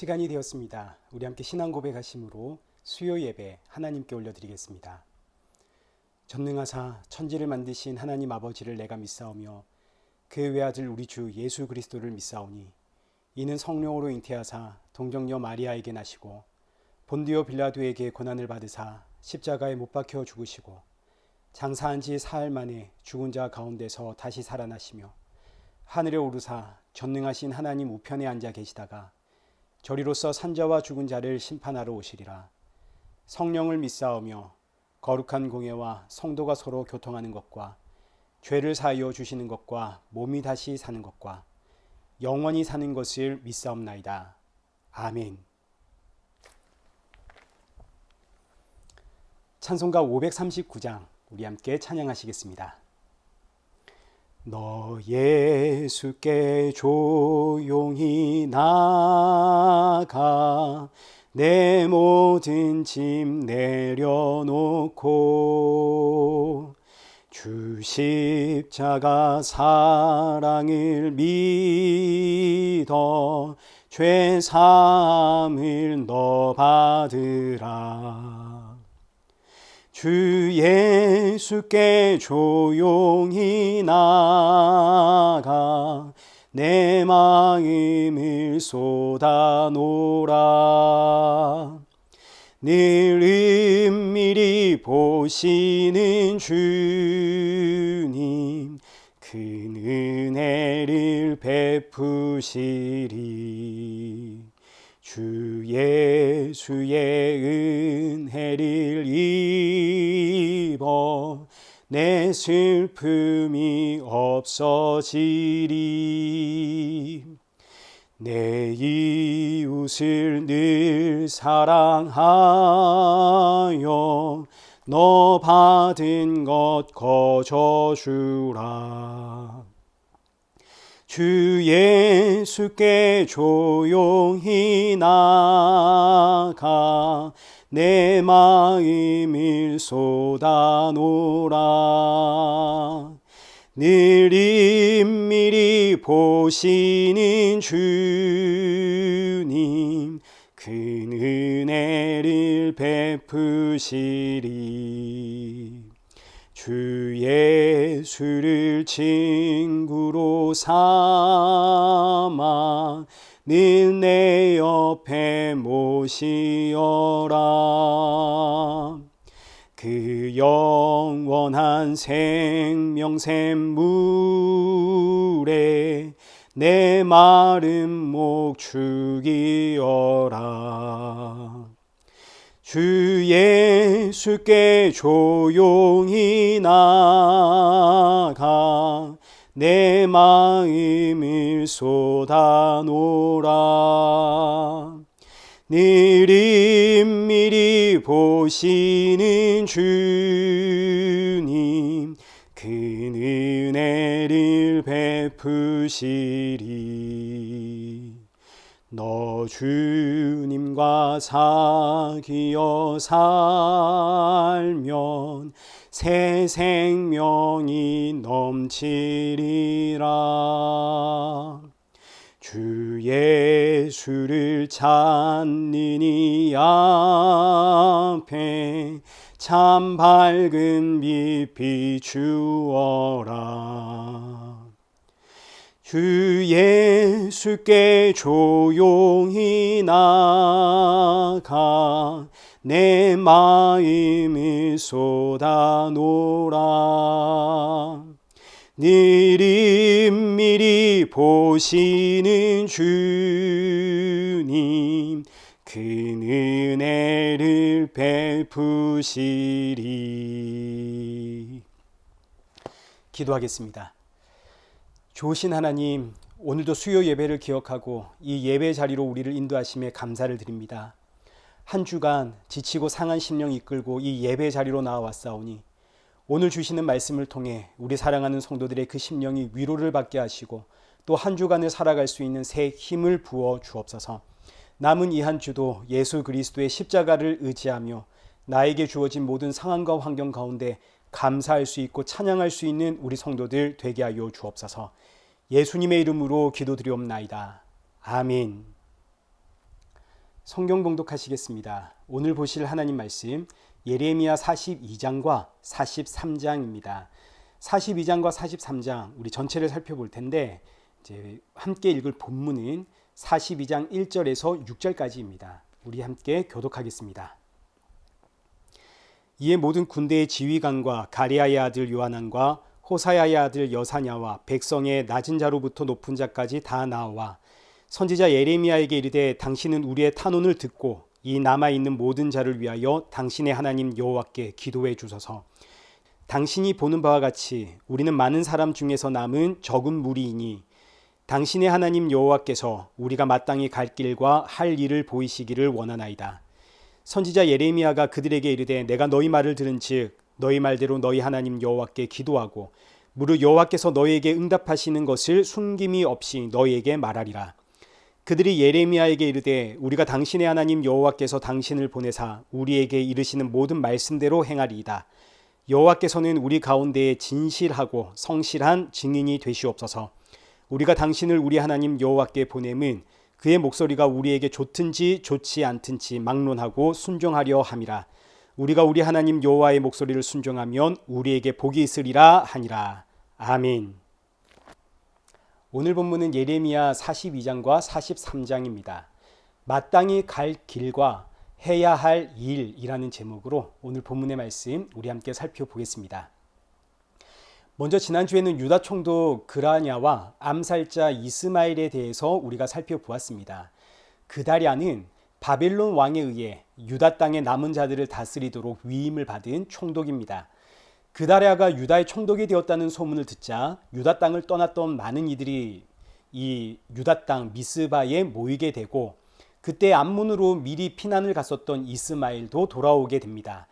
시간이 되었습니다. 우리 함께 신앙 고백하심으로 수요 예배 하나님께 올려드리겠습니다. 전능하사 천지를 만드신 하나님 아버지를 내가 믿사오며 그의 외아들 우리 주 예수 그리스도를 믿사오니 이는 성령으로 잉태하사 동정녀 마리아에게 나시고 본디오 빌라도에게 고난을 받으사 십자가에 못 박혀 죽으시고 장사한 지 사흘 만에 죽은 자 가운데서 다시 살아나시며 하늘에 오르사 전능하신 하나님 우편에 앉아 계시다가 저리로서 산자와 죽은 자를 심판하러 오시리라. 성령을 믿사오며 거룩한 공예와 성도가 서로 교통하는 것과 죄를 사하여 주시는 것과 몸이 다시 사는 것과 영원히 사는 것을 믿사옵나이다. 아멘. 찬송가 539장 우리 함께 찬양하시겠습니다. 너 예수께 조용히 나가 내 모든 짐 내려놓고 주 십자가 사랑을 믿어 죄 사함을 너 받으라. 주 예수께 조용히 나가 내 마음을 쏟아놓으라. 늘 은밀히 보시는 주님 큰 은혜를 베푸시리. 주 예수의 은혜를 입어 내 슬픔이 없어지리. 내 이웃을 늘 사랑하여 너 받은 것 거저주라. 주 예수께 조용히 나가 내 마음을 쏟아놓으라. 늘 은밀히 보시는 주님 큰 은혜를 베푸시리. 주 예수를 친구로 삼아 늘 내 옆에 모시어라. 그 영원한 생명샘물에 내 마른 목 죽이어라. 주 예수께 조용히 나가 내 마음을 쏟아놓으라. 늘 은밀히 보시는 주님 큰 은혜를 베푸시리. 너 주님과 사귀어 살면 새 생명이 넘치리라. 주 예수를 찾는 이 앞에 참 밝은 빛 비추어라. 주 예수께 조용히 나가 내 마음을 쏟아놓으라. 늘 은밀히 보시는 주님 큰 은혜를 베푸시리. 기도하겠습니다. 좋으신 하나님, 오늘도 수요 예배를 기억하고 이 예배 자리로 우리를 인도하심에 감사를 드립니다. 한 주간 지치고 상한 심령 이끌고 이 예배 자리로 나와왔사오니 오늘 주시는 말씀을 통해 우리 사랑하는 성도들의 그 심령이 위로를 받게 하시고 또 한 주간을 살아갈 수 있는 새 힘을 부어 주옵소서. 남은 이 한 주도 예수 그리스도의 십자가를 의지하며 나에게 주어진 모든 상황과 환경 가운데 감사할 수 있고 찬양할 수 있는 우리 성도들 되게 하여 주옵소서. 예수님의 이름으로 기도드리옵나이다. 아멘. 성경 봉독하시겠습니다. 오늘 보실 하나님 말씀 예레미야 42장과 43장입니다. 42장과 43장 우리 전체를 살펴볼 텐데 이제 함께 읽을 본문은 42장 1절에서 6절까지입니다. 우리 함께 교독하겠습니다. 이에 모든 군대의 지휘관과 가레아의 아들 요하난과 호사야의 아들 여사냐와 백성의 낮은 자로부터 높은 자까지 다 나와 선지자 예레미야에게 이르되 당신은 우리의 탄원을 듣고 이 남아있는 모든 자를 위하여 당신의 하나님 여호와께 기도해 주소서. 당신이 보는 바와 같이 우리는 많은 사람 중에서 남은 적은 무리이니 당신의 하나님 여호와께서 우리가 마땅히 갈 길과 할 일을 보이시기를 원하나이다. 선지자 예레미야가 그들에게 이르되 내가 너희 말을 들은즉 너희 말대로 너희 하나님 여호와께 기도하고 무릇 여호와께서 너희에게 응답하시는 것을 숨김이 없이 너희에게 말하리라. 그들이 예레미야에게 이르되 우리가 당신의 하나님 여호와께서 당신을 보내사 우리에게 이르시는 모든 말씀대로 행하리이다. 여호와께서는 우리 가운데에 진실하고 성실한 증인이 되시옵소서. 우리가 당신을 우리 하나님 여호와께 보냄은 그의 목소리가 우리에게 좋든지 좋지 않든지 막론하고 순종하려 함이라. 우리가 우리 하나님 여호와의 목소리를 순종하면 우리에게 복이 있으리라 하니라. 아멘. 오늘 본문은 예레미야 42장과 43장입니다. 마땅히 갈 길과 해야 할 일이라는 제목으로 오늘 본문의 말씀 우리 함께 살펴보겠습니다. 먼저 지난주에는 유다 총독 그라냐와 암살자 이스마엘에 대해서 우리가 살펴보았습니다. 그다랴는 바벨론 왕에 의해 유다 땅의 남은 자들을 다스리도록 위임을 받은 총독입니다. 그다랴가 유다의 총독이 되었다는 소문을 듣자 유다 땅을 떠났던 많은 이들이 이 유다 땅 미스바에 모이게 되고 그때 암몬으로 미리 피난을 갔었던 이스마엘도 돌아오게 됩니다.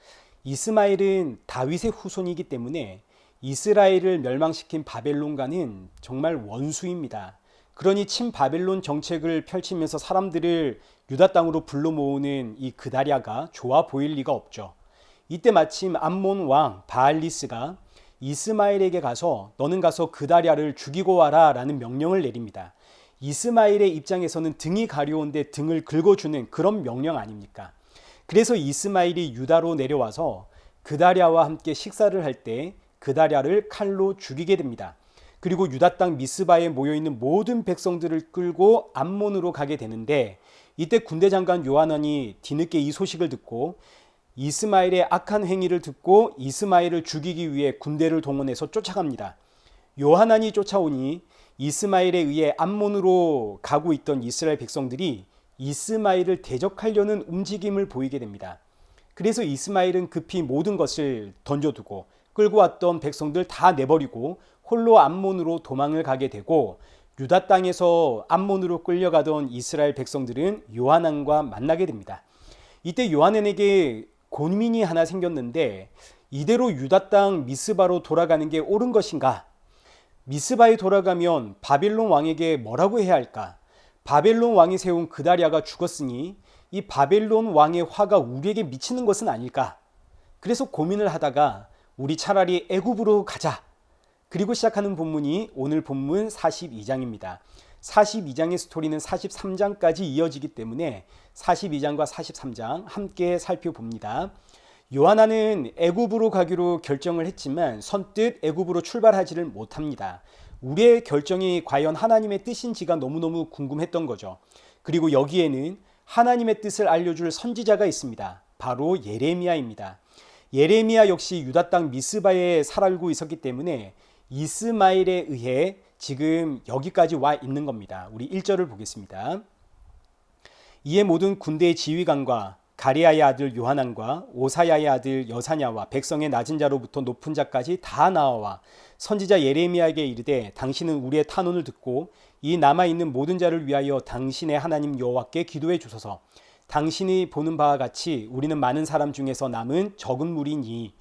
이스마엘은 다윗의 후손이기 때문에 이스라엘을 멸망시킨 바벨론과는 정말 원수입니다. 그러니 친바벨론 정책을 펼치면서 사람들을 유다 땅으로 불러 모으는 이 그다랴가 좋아 보일 리가 없죠. 이때 마침 암몬 왕 바알리스가 이스마엘에게 가서 너는 가서 그다랴를 죽이고 와라 라는 명령을 내립니다. 이스마엘의 입장에서는 등이 가려운데 등을 긁어주는 그런 명령 아닙니까? 그래서 이스마엘이 유다로 내려와서 그다랴와 함께 식사를 할 때 그다랴를 칼로 죽이게 됩니다. 그리고 유다 땅 미스바에 모여있는 모든 백성들을 끌고 암몬으로 가게 되는데 이때 군대 장관 요하난이 뒤늦게 이 소식을 듣고 이스마엘의 악한 행위를 듣고 이스마엘을 죽이기 위해 군대를 동원해서 쫓아갑니다. 요하난이 쫓아오니 이스마엘에 의해 암몬으로 가고 있던 이스라엘 백성들이 이스마엘을 대적하려는 움직임을 보이게 됩니다. 그래서 이스마엘은 급히 모든 것을 던져두고 끌고 왔던 백성들 다 내버리고 홀로 암몬으로 도망을 가게 되고 유다 땅에서 암몬으로 끌려가던 이스라엘 백성들은 요하난과 만나게 됩니다. 이때 요하난에게 고민이 하나 생겼는데 이대로 유다 땅 미스바로 돌아가는 게 옳은 것인가? 미스바에 돌아가면 바벨론 왕에게 뭐라고 해야 할까? 바벨론 왕이 세운 그다랴가 죽었으니 이 바벨론 왕의 화가 우리에게 미치는 것은 아닐까? 그래서 고민을 하다가 우리 차라리 애굽으로 가자. 그리고 시작하는 본문이 오늘 본문 42장입니다. 42장의 스토리는 43장까지 이어지기 때문에 42장과 43장 함께 살펴봅니다. 요하난은 애굽으로 가기로 결정을 했지만 선뜻 애굽으로 출발하지를 못합니다. 우리의 결정이 과연 하나님의 뜻인지가 너무너무 궁금했던 거죠. 그리고 여기에는 하나님의 뜻을 알려줄 선지자가 있습니다. 바로 예레미야입니다. 예레미야 역시 유다 땅 미스바에 살고 있었기 때문에 이스마엘에 의해 지금 여기까지 와 있는 겁니다. 우리 1절을 보겠습니다. 이에 모든 군대의 지휘관과 가레아의 아들 요하난과 오사야의 아들 여사냐와 백성의 낮은 자로부터 높은 자까지 다 나와 선지자 예레미야에게 이르되 당신은 우리의 탄원을 듣고 이 남아있는 모든 자를 위하여 당신의 하나님 여호와께 기도해 주소서. 당신이 보는 바와 같이 우리는 많은 사람 중에서 남은 적은 무리니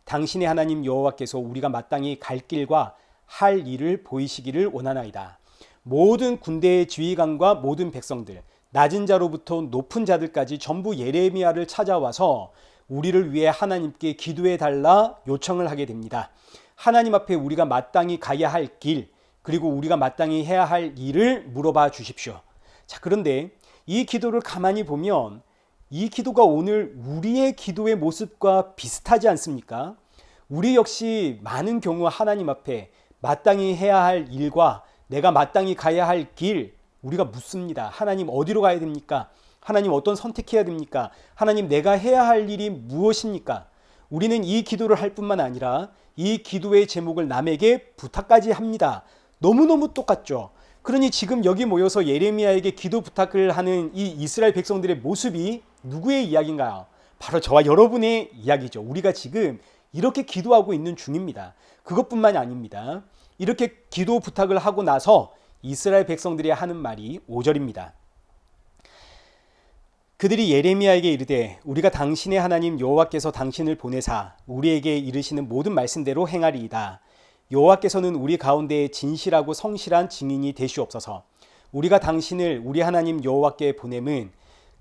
당신의 하나님 여호와께서 우리가 마땅히 갈 길과 할 일을 보이시기를 원하나이다. 모든 군대의 지휘관과 모든 백성들, 낮은 자로부터 높은 자들까지 전부 예레미야를 찾아와서 우리를 위해 하나님께 기도해 달라 요청을 하게 됩니다. 하나님 앞에 우리가 마땅히 가야 할 길, 그리고 우리가 마땅히 해야 할 일을 물어봐 주십시오. 자, 그런데 이 기도를 가만히 보면 이 기도가 오늘 우리의 기도의 모습과 비슷하지 않습니까? 우리 역시 많은 경우 하나님 앞에 마땅히 해야 할 일과 내가 마땅히 가야 할 길, 우리가 묻습니다. 하나님 어디로 가야 됩니까? 하나님 어떤 선택해야 됩니까? 하나님 내가 해야 할 일이 무엇입니까? 우리는 이 기도를 할 뿐만 아니라 이 기도의 제목을 남에게 부탁까지 합니다. 너무너무 똑같죠. 그러니 지금 여기 모여서 예레미야에게 기도 부탁을 하는 이 이스라엘 백성들의 모습이 누구의 이야기인가요? 바로 저와 여러분의 이야기죠. 우리가 지금 이렇게 기도하고 있는 중입니다. 그것뿐만이 아닙니다. 이렇게 기도 부탁을 하고 나서 이스라엘 백성들이 하는 말이 5절입니다. 그들이 예레미야에게 이르되 우리가 당신의 하나님 여호와께서 당신을 보내사 우리에게 이르시는 모든 말씀대로 행하리이다. 여호와께서는 우리 가운데에 진실하고 성실한 증인이 되시옵소서. 우리가 당신을 우리 하나님 여호와께 보냄은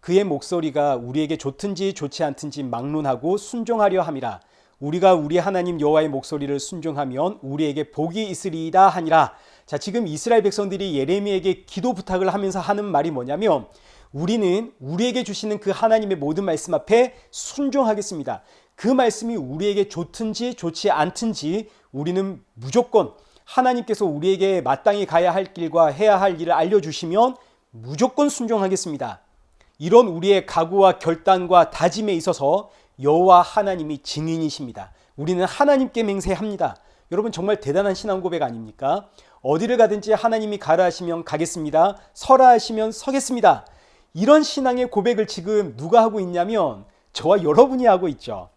그의 목소리가 우리에게 좋든지 좋지 않든지 막론하고 순종하려 함이라. 우리가 우리 하나님 여호와의 목소리를 순종하면 우리에게 복이 있으리이다 하니라. 자, 지금 이스라엘 백성들이 예레미야에게 기도 부탁을 하면서 하는 말이 뭐냐면 우리는 우리에게 주시는 그 하나님의 모든 말씀 앞에 순종하겠습니다. 그 말씀이 우리에게 좋든지 좋지 않든지 우리는 무조건 하나님께서 우리에게 마땅히 가야 할 길과 해야 할 일을 알려주시면 무조건 순종하겠습니다. 이런 우리의 각오와 결단과 다짐에 있어서 여호와 하나님이 증인이십니다. 우리는 하나님께 맹세합니다. 여러분 정말 대단한 신앙 고백 아닙니까? 어디를 가든지 하나님이 가라 하시면 가겠습니다. 서라 하시면 서겠습니다. 이런 신앙의 고백을 지금 누가 하고 있냐면 저와 여러분이 하고 있죠.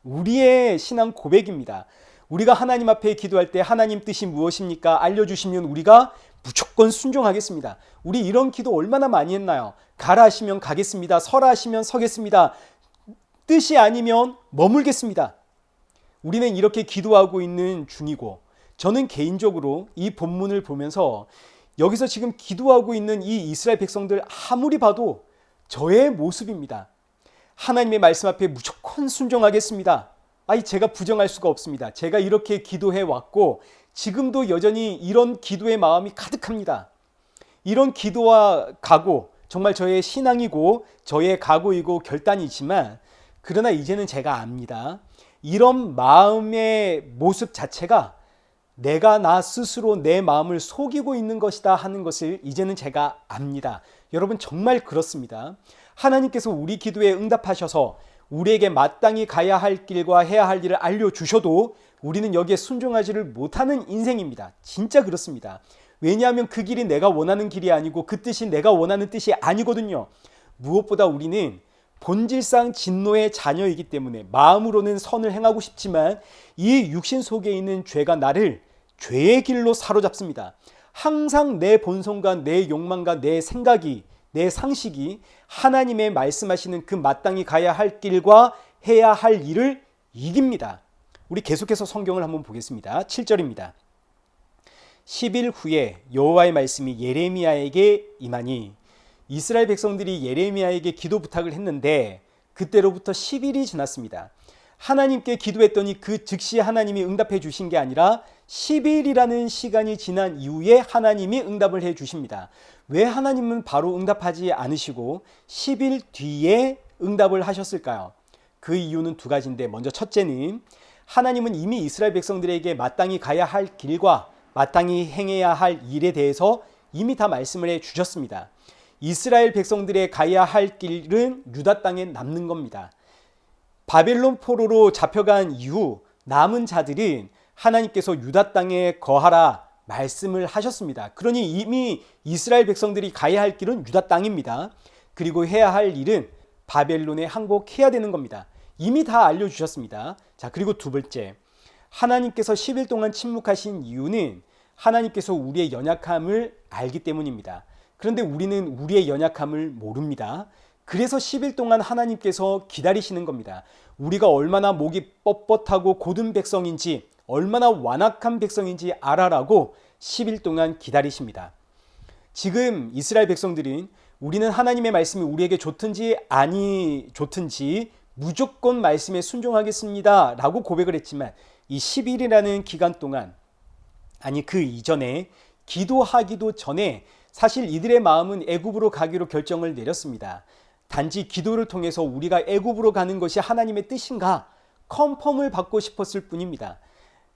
우리의 신앙 고백입니다. 우리가 하나님 앞에 기도할 때 하나님 뜻이 무엇입니까? 알려주시면 우리가 무조건 순종하겠습니다. 우리 이런 기도 얼마나 많이 했나요? 가라 하시면 가겠습니다. 서라 하시면 서겠습니다. 뜻이 아니면 머물겠습니다. 우리는 이렇게 기도하고 있는 중이고 저는 개인적으로 이 본문을 보면서 여기서 지금 기도하고 있는 이 이스라엘 백성들 아무리 봐도 저의 모습입니다. 하나님의 말씀 앞에 무조건 순종하겠습니다. 제가 부정할 수가 없습니다. 제가 이렇게 기도해 왔고 지금도 여전히 이런 기도의 마음이 가득합니다. 이런 기도와 각오, 정말 저의 신앙이고 저의 각오이고 결단이지만 그러나 이제는 제가 압니다. 이런 마음의 모습 자체가 내가 나 스스로 내 마음을 속이고 있는 것이다 하는 것을 이제는 제가 압니다. 여러분 정말 그렇습니다. 하나님께서 우리 기도에 응답하셔서 우리에게 마땅히 가야 할 길과 해야 할 일을 알려주셔도 우리는 여기에 순종하지를 못하는 인생입니다. 진짜 그렇습니다. 왜냐하면 그 길이 내가 원하는 길이 아니고 그 뜻이 내가 원하는 뜻이 아니거든요. 무엇보다 우리는 본질상 진노의 자녀이기 때문에 마음으로는 선을 행하고 싶지만 이 육신 속에 있는 죄가 나를 죄의 길로 사로잡습니다. 항상 내 본성과 내 욕망과 내 생각이 내 상식이 하나님의 말씀하시는 그 마땅히 가야 할 길과 해야 할 일을 이깁니다. 우리 계속해서 성경을 한번 보겠습니다. 7절입니다. 10일 후에 여호와의 말씀이 예레미야에게 임하니 이스라엘 백성들이 예레미야에게 기도 부탁을 했는데 그때로부터 10일이 지났습니다. 하나님께 기도했더니 그 즉시 하나님이 응답해 주신 게 아니라 10일이라는 시간이 지난 이후에 하나님이 응답을 해 주십니다. 왜 하나님은 바로 응답하지 않으시고 10일 뒤에 응답을 하셨을까요? 그 이유는 두 가지인데 먼저 첫째는 하나님은 이미 이스라엘 백성들에게 마땅히 가야 할 길과 마땅히 행해야 할 일에 대해서 이미 다 말씀을 해 주셨습니다. 이스라엘 백성들의 가야 할 길은 유다 땅에 남는 겁니다. 바벨론 포로로 잡혀간 이후 남은 자들은 하나님께서 유다 땅에 거하라 말씀을 하셨습니다. 그러니 이미 이스라엘 백성들이 가야 할 길은 유다 땅입니다. 그리고 해야 할 일은 바벨론에 항복해야 되는 겁니다. 이미 다 알려주셨습니다. 자, 그리고 두 번째, 하나님께서 10일 동안 침묵하신 이유는 하나님께서 우리의 연약함을 알기 때문입니다. 그런데 우리는 우리의 연약함을 모릅니다. 그래서 10일 동안 하나님께서 기다리시는 겁니다. 우리가 얼마나 목이 뻣뻣하고 고든 백성인지 얼마나 완악한 백성인지 알아라고 10일 동안 기다리십니다. 지금 이스라엘 백성들은 우리는 하나님의 말씀이 우리에게 좋든지 아니 좋든지 무조건 말씀에 순종하겠습니다 라고 고백을 했지만 이 10일이라는 기간 동안 그 이전에 기도하기도 전에 사실 이들의 마음은 애굽으로 가기로 결정을 내렸습니다. 단지 기도를 통해서 우리가 애굽으로 가는 것이 하나님의 뜻인가 컨펌을 받고 싶었을 뿐입니다.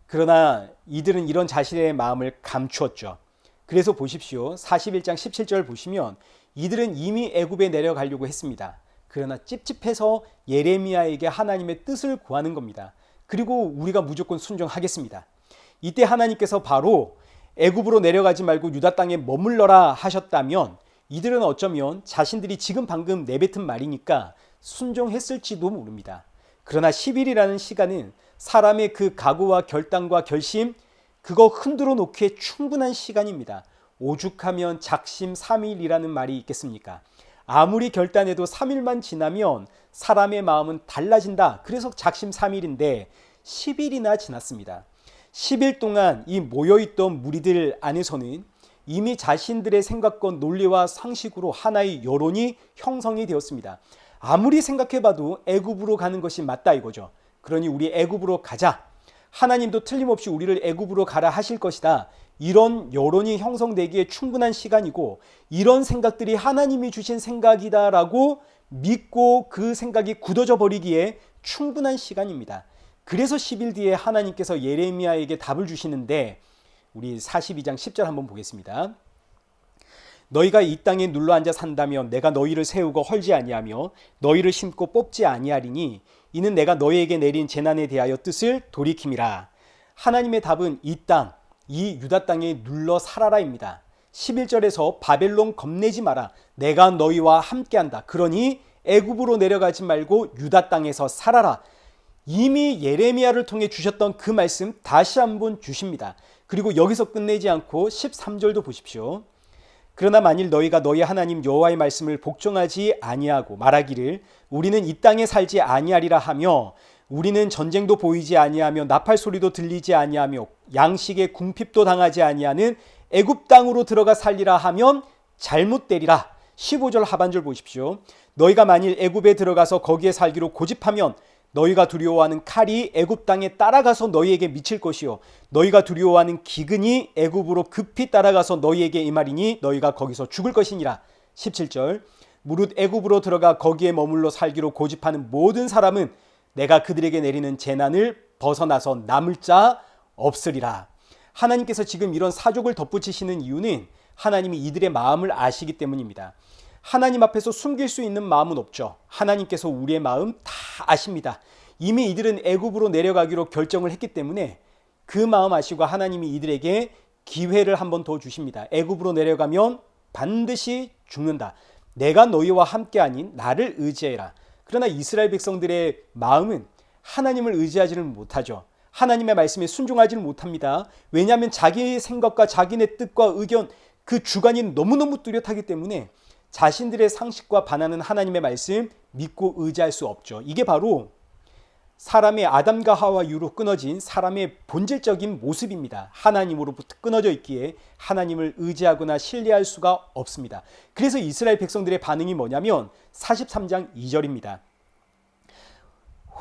그러나 이들은 이런 자신의 마음을 감추었죠. 그래서 보십시오. 41장 17절 보시면 이들은 이미 애굽에 내려가려고 했습니다. 그러나 찝찝해서 예레미야에게 하나님의 뜻을 구하는 겁니다. 그리고 우리가 무조건 순종하겠습니다. 이때 하나님께서 바로 애굽으로 내려가지 말고 유다 땅에 머물러라 하셨다면 이들은 어쩌면 자신들이 지금 방금 내뱉은 말이니까 순종했을지도 모릅니다. 그러나 10일이라는 시간은 사람의 그 각오와 결단과 결심 그거 흔들어 놓기에 충분한 시간입니다. 오죽하면 작심 3일이라는 말이 있겠습니까? 아무리 결단해도 3일만 지나면 사람의 마음은 달라진다. 그래서 작심 3일인데 10일이나 지났습니다. 10일 동안 이 모여있던 무리들 안에서는 이미 자신들의 생각과 논리와 상식으로 하나의 여론이 형성이 되었습니다. 아무리 생각해봐도 애굽으로 가는 것이 맞다 이거죠. 그러니 우리 애굽으로 가자. 하나님도 틀림없이 우리를 애굽으로 가라 하실 것이다. 이런 여론이 형성되기에 충분한 시간이고 이런 생각들이 하나님이 주신 생각이다라고 믿고 그 생각이 굳어져 버리기에 충분한 시간입니다. 그래서 10일 뒤에 하나님께서 예레미야에게 답을 주시는데 우리 42장 10절 한번 보겠습니다. 너희가 이 땅에 눌러앉아 산다면 내가 너희를 세우고 헐지 아니하며 너희를 심고 뽑지 아니하리니 이는 내가 너희에게 내린 재난에 대하여 뜻을 돌이킴이라. 하나님의 답은 이 땅, 이 유다 땅에 눌러 살아라입니다. 11절에서 바벨론 겁내지 마라. 내가 너희와 함께한다. 그러니 애굽으로 내려가지 말고 유다 땅에서 살아라. 이미 예레미야를 통해 주셨던 그 말씀 다시 한번 주십니다. 그리고 여기서 끝내지 않고 13절도 보십시오. 그러나 만일 너희가 너희 하나님 여호와의 말씀을 복종하지 아니하고 말하기를 우리는 이 땅에 살지 아니하리라 하며 우리는 전쟁도 보이지 아니하며 나팔 소리도 들리지 아니하며 양식의 궁핍도 당하지 아니하는 애굽 땅으로 들어가 살리라 하면 잘못되리라. 15절 하반절 보십시오. 너희가 만일 애굽에 들어가서 거기에 살기로 고집하면 너희가 두려워하는 칼이 애굽 땅에 따라가서 너희에게 미칠 것이요 너희가 두려워하는 기근이 애굽으로 급히 따라가서 너희에게 임하리니 너희가 거기서 죽을 것이니라. 17절 무릇 애굽으로 들어가 거기에 머물러 살기로 고집하는 모든 사람은 내가 그들에게 내리는 재난을 벗어나서 남을 자 없으리라. 하나님께서 지금 이런 사족을 덧붙이시는 이유는 하나님이 이들의 마음을 아시기 때문입니다. 하나님 앞에서 숨길 수 있는 마음은 없죠. 하나님께서 우리의 마음 다 아십니다. 이미 이들은 애굽으로 내려가기로 결정을 했기 때문에 그 마음 아시고 하나님이 이들에게 기회를 한 번 더 주십니다. 애굽으로 내려가면 반드시 죽는다. 내가 너희와 함께 아닌 나를 의지해라. 그러나 이스라엘 백성들의 마음은 하나님을 의지하지를 못하죠. 하나님의 말씀에 순종하지를 못합니다. 왜냐하면 자기의 생각과 자기네 뜻과 의견 그 주관이 너무너무 뚜렷하기 때문에 자신들의 상식과 반하는 하나님의 말씀 믿고 의지할 수 없죠. 이게 바로 사람의 아담과 하와 이후로 끊어진 사람의 본질적인 모습입니다. 하나님으로부터 끊어져 있기에 하나님을 의지하거나 신뢰할 수가 없습니다. 그래서 이스라엘 백성들의 반응이 뭐냐면 43장 2절입니다.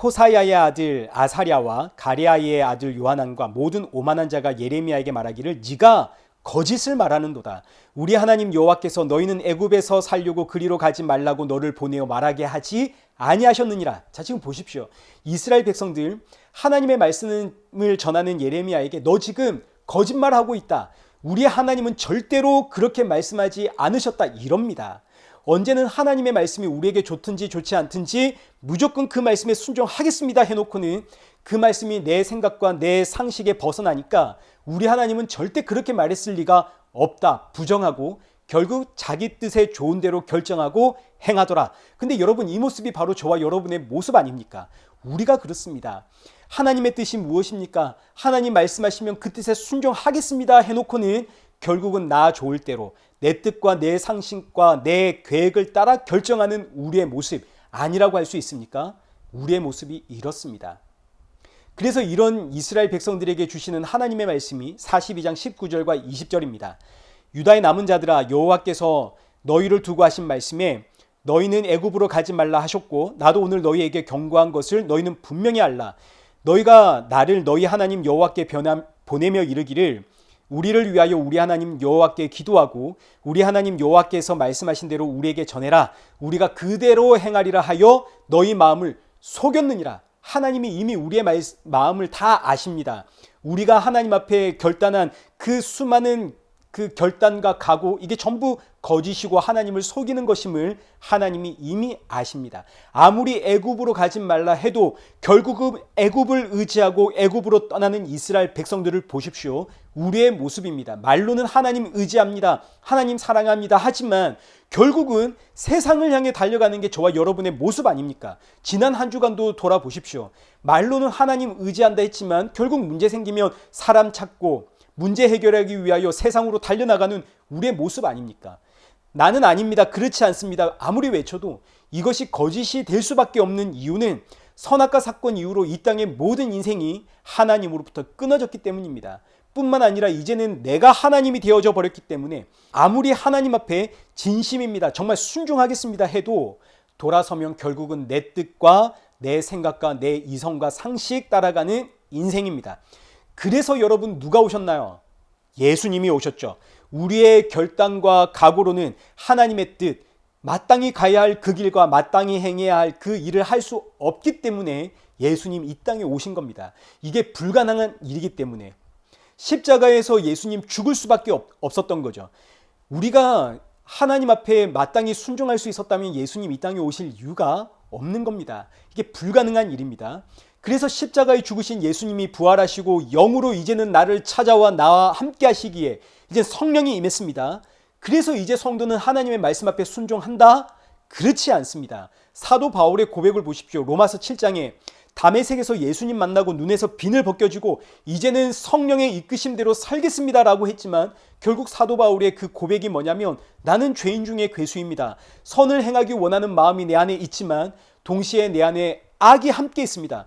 호사야의 아들 아사랴와 가레아의 아들 요하난과 모든 오만한 자가 예레미야에게 말하기를 네가 거짓을 말하는도다. 우리 하나님 여호와께서 너희는 애굽에서 살려고 그리로 가지 말라고 너를 보내어 말하게 하지 아니하셨느니라. 자, 지금 보십시오. 이스라엘 백성들 하나님의 말씀을 전하는 예레미야에게 너 지금 거짓말하고 있다. 우리 하나님은 절대로 그렇게 말씀하지 않으셨다. 이럽니다. 언제는 하나님의 말씀이 우리에게 좋든지 좋지 않든지 무조건 그 말씀에 순종하겠습니다 해놓고는 그 말씀이 내 생각과 내 상식에 벗어나니까 우리 하나님은 절대 그렇게 말했을 리가 없다. 부정하고 결국 자기 뜻에 좋은 대로 결정하고 행하더라. 근데 여러분 이 모습이 바로 저와 여러분의 모습 아닙니까? 우리가 그렇습니다. 하나님의 뜻이 무엇입니까? 하나님 말씀하시면 그 뜻에 순종하겠습니다 해놓고는 결국은 나 좋을 대로 내 뜻과 내 상식과 내 계획을 따라 결정하는 우리의 모습 아니라고 할 수 있습니까? 우리의 모습이 이렇습니다. 그래서 이런 이스라엘 백성들에게 주시는 하나님의 말씀이 42장 19절과 20절입니다. 유다의 남은 자들아 여호와께서 너희를 두고 하신 말씀에 너희는 애굽으로 가지 말라 하셨고 나도 오늘 너희에게 경고한 것을 너희는 분명히 알라. 너희가 나를 너희 하나님 여호와께 보내며 이르기를 우리를 위하여 우리 하나님 여호와께 기도하고 우리 하나님 여호와께서 말씀하신 대로 우리에게 전해라. 우리가 그대로 행하리라 하여 너희 마음을 속였느니라. 하나님이 이미 우리의 마음을 다 아십니다. 우리가 하나님 앞에 결단한 그 수많은 그 결단과 각오, 이게 전부 거짓이고 하나님을 속이는 것임을 하나님이 이미 아십니다. 아무리 애굽으로 가지 말라 해도 결국은 애굽을 의지하고 애굽으로 떠나는 이스라엘 백성들을 보십시오. 우리의 모습입니다. 말로는 하나님 의지합니다. 하나님 사랑합니다. 하지만 결국은 세상을 향해 달려가는 게 저와 여러분의 모습 아닙니까? 지난 한 주간도 돌아보십시오. 말로는 하나님 의지한다 했지만 결국 문제 생기면 사람 찾고 문제 해결하기 위하여 세상으로 달려나가는 우리의 모습 아닙니까? 나는 아닙니다. 그렇지 않습니다. 아무리 외쳐도 이것이 거짓이 될 수밖에 없는 이유는 선악과 사건 이후로 이 땅의 모든 인생이 하나님으로부터 끊어졌기 때문입니다. 뿐만 아니라 이제는 내가 하나님이 되어져 버렸기 때문에 아무리 하나님 앞에 진심입니다. 정말 순종하겠습니다 해도 돌아서면 결국은 내 뜻과 내 생각과 내 이성과 상식 따라가는 인생입니다. 그래서 여러분 누가 오셨나요? 예수님이 오셨죠. 우리의 결단과 각오로는 하나님의 뜻, 마땅히 가야 할 그 길과 마땅히 행해야 할 그 일을 할 수 없기 때문에 예수님 이 땅에 오신 겁니다. 이게 불가능한 일이기 때문에 십자가에서 예수님 죽을 수밖에 없었던 거죠. 우리가 하나님 앞에 마땅히 순종할 수 있었다면 예수님 이 땅에 오실 이유가 없는 겁니다. 이게 불가능한 일입니다. 그래서 십자가에 죽으신 예수님이 부활하시고 영으로 이제는 나를 찾아와 나와 함께 하시기에 이제 성령이 임했습니다. 그래서 이제 성도는 하나님의 말씀 앞에 순종한다? 그렇지 않습니다. 사도 바울의 고백을 보십시오. 로마서 7장에 다메섹에서 예수님 만나고 눈에서 비늘 벗겨지고 이제는 성령의 이끄심대로 살겠습니다라고 했지만 결국 사도 바울의 그 고백이 뭐냐면 나는 죄인 중에 괴수입니다. 선을 행하기 원하는 마음이 내 안에 있지만 동시에 내 안에 악이 함께 있습니다.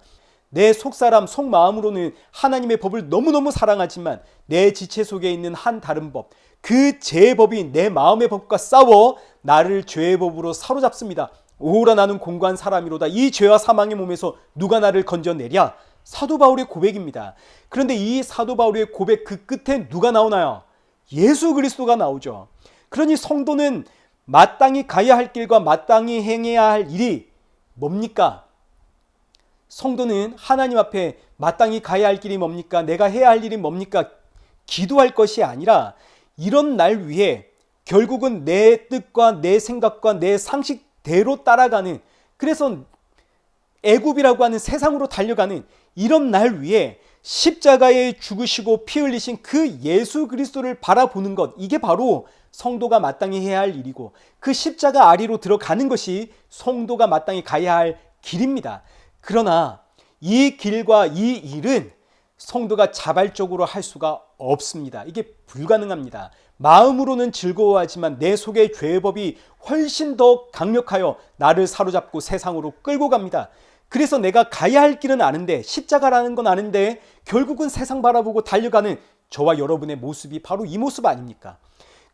내 속사람 속마음으로는 하나님의 법을 너무너무 사랑하지만 내 지체 속에 있는 한 다른 법, 그 죄의 법이 내 마음의 법과 싸워 나를 죄의 법으로 사로잡습니다. 오라 나는 공고한 사람이로다. 이 죄와 사망의 몸에서 누가 나를 건져내랴? 사도 바울의 고백입니다. 그런데 이 사도 바울의 고백 그 끝에 누가 나오나요? 예수 그리스도가 나오죠. 그러니 성도는 마땅히 가야 할 길과 마땅히 행해야 할 일이 뭡니까? 성도는 하나님 앞에 마땅히 가야 할 길이 뭡니까? 내가 해야 할 일이 뭡니까? 기도할 것이 아니라 이런 날 위해 결국은 내 뜻과 내 생각과 내 상식대로 따라가는, 그래서 애굽이라고 하는 세상으로 달려가는 이런 날 위해 십자가에 죽으시고 피 흘리신 그 예수 그리스도를 바라보는 것, 이게 바로 성도가 마땅히 해야 할 일이고 그 십자가 아래로 들어가는 것이 성도가 마땅히 가야 할 길입니다. 그러나 이 길과 이 일은 성도가 자발적으로 할 수가 없습니다. 이게 불가능합니다. 마음으로는 즐거워하지만 내 속의 죄의 법이 훨씬 더 강력하여 나를 사로잡고 세상으로 끌고 갑니다. 그래서 내가 가야 할 길은 아는데, 십자가라는 건 아는데 결국은 세상 바라보고 달려가는 저와 여러분의 모습이 바로 이 모습 아닙니까?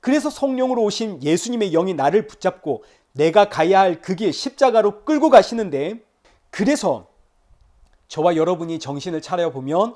그래서 성령으로 오신 예수님의 영이 나를 붙잡고 내가 가야 할 그 길 십자가로 끌고 가시는데, 그래서 저와 여러분이 정신을 차려보면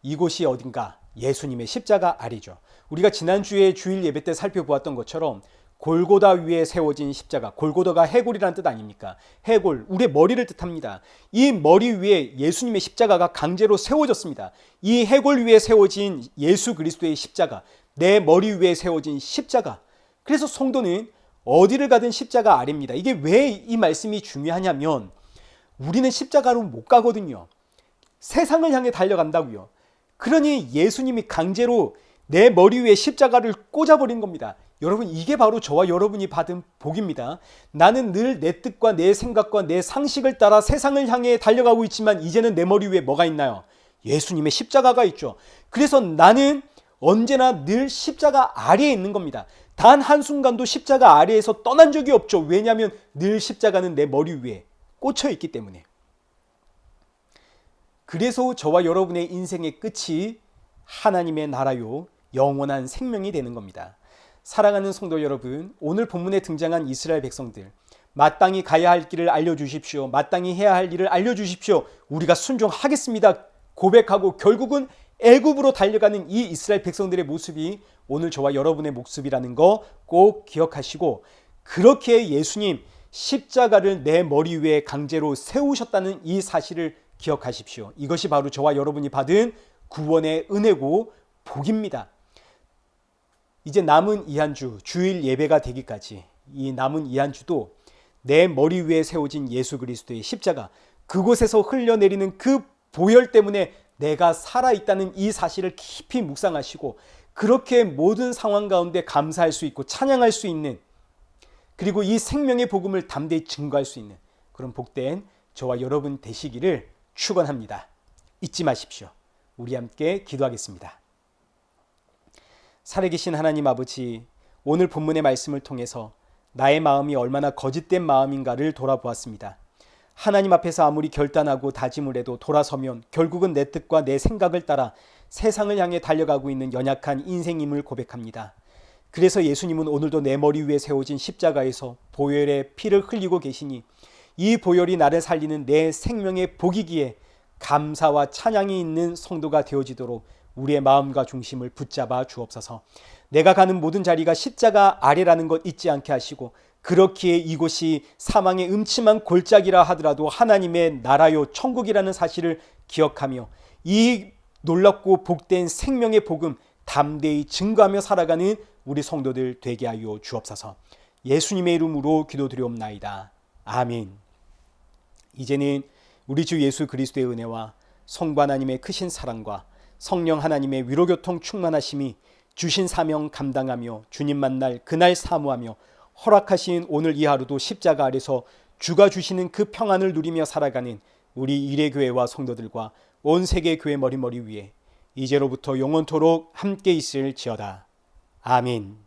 이곳이 어딘가? 예수님의 십자가 아래죠. 우리가 지난주에 주일 예배 때 살펴보았던 것처럼 골고다 위에 세워진 십자가, 골고다가 해골이라는 뜻 아닙니까? 해골, 우리의 머리를 뜻합니다. 이 머리 위에 예수님의 십자가가 강제로 세워졌습니다. 이 해골 위에 세워진 예수 그리스도의 십자가, 내 머리 위에 세워진 십자가. 그래서 성도는 어디를 가든 십자가 아래입니다. 이게 왜 이 말씀이 중요하냐면 우리는 십자가로 못 가거든요. 세상을 향해 달려간다고요. 그러니 예수님이 강제로 내 머리 위에 십자가를 꽂아버린 겁니다. 여러분, 이게 바로 저와 여러분이 받은 복입니다. 나는 늘 내 뜻과 내 생각과 내 상식을 따라 세상을 향해 달려가고 있지만 이제는 내 머리 위에 뭐가 있나요? 예수님의 십자가가 있죠. 그래서 나는 언제나 늘 십자가 아래에 있는 겁니다. 단 한순간도 십자가 아래에서 떠난 적이 없죠. 왜냐하면 늘 십자가는 내 머리 위에 꽂혀 있기 때문에. 그래서 저와 여러분의 인생의 끝이 하나님의 나라요 영원한 생명이 되는 겁니다. 사랑하는 성도 여러분, 오늘 본문에 등장한 이스라엘 백성들, 마땅히 가야 할 길을 알려주십시오. 마땅히 해야 할 일을 알려주십시오. 우리가 순종하겠습니다 고백하고 결국은 애굽으로 달려가는 이 이스라엘 백성들의 모습이 오늘 저와 여러분의 모습이라는 거 꼭 기억하시고, 그렇게 예수님 십자가를 내 머리 위에 강제로 세우셨다는 이 사실을 기억하십시오. 이것이 바로 저와 여러분이 받은 구원의 은혜고 복입니다. 이제 남은 이 한 주, 주일 예배가 되기까지 이 남은 이 한 주도 내 머리 위에 세워진 예수 그리스도의 십자가, 그곳에서 흘려내리는 그 보혈 때문에 내가 살아있다는 이 사실을 깊이 묵상하시고, 그렇게 모든 상황 가운데 감사할 수 있고 찬양할 수 있는, 그리고 이 생명의 복음을 담대히 증거할 수 있는 그런 복된 저와 여러분 되시기를 축원합니다. 잊지 마십시오. 우리 함께 기도하겠습니다. 살아계신 하나님 아버지, 오늘 본문의 말씀을 통해서 나의 마음이 얼마나 거짓된 마음인가를 돌아보았습니다. 하나님 앞에서 아무리 결단하고 다짐을 해도 돌아서면 결국은 내 뜻과 내 생각을 따라 세상을 향해 달려가고 있는 연약한 인생임을 고백합니다. 그래서 예수님은 오늘도 내 머리 위에 세워진 십자가에서 보혈의 피를 흘리고 계시니, 이 보혈이 나를 살리는 내 생명의 복이기에 감사와 찬양이 있는 성도가 되어지도록 우리의 마음과 중심을 붙잡아 주옵소서. 내가 가는 모든 자리가 십자가 아래라는 것 잊지 않게 하시고, 그렇기에 이곳이 사망의 음침한 골짜기라 하더라도 하나님의 나라요 천국이라는 사실을 기억하며 이 놀랍고 복된 생명의 복음 담대히 증거하며 살아가는 우리 성도들 되게 하여 주옵소서. 예수님의 이름으로 기도드리옵나이다. 아멘. 이제는 우리 주 예수 그리스도의 은혜와 성부 하나님의 크신 사랑과 성령 하나님의 위로교통 충만하심이 주신 사명 감당하며 주님 만날 그날 사모하며 허락하신 오늘 이 하루도 십자가 아래서 주가 주시는 그 평안을 누리며 살아가는 우리 이레교회와 성도들과 온 세계 교회 머리머리 위에 이제로부터 영원토록 함께 있을지어다. 아멘.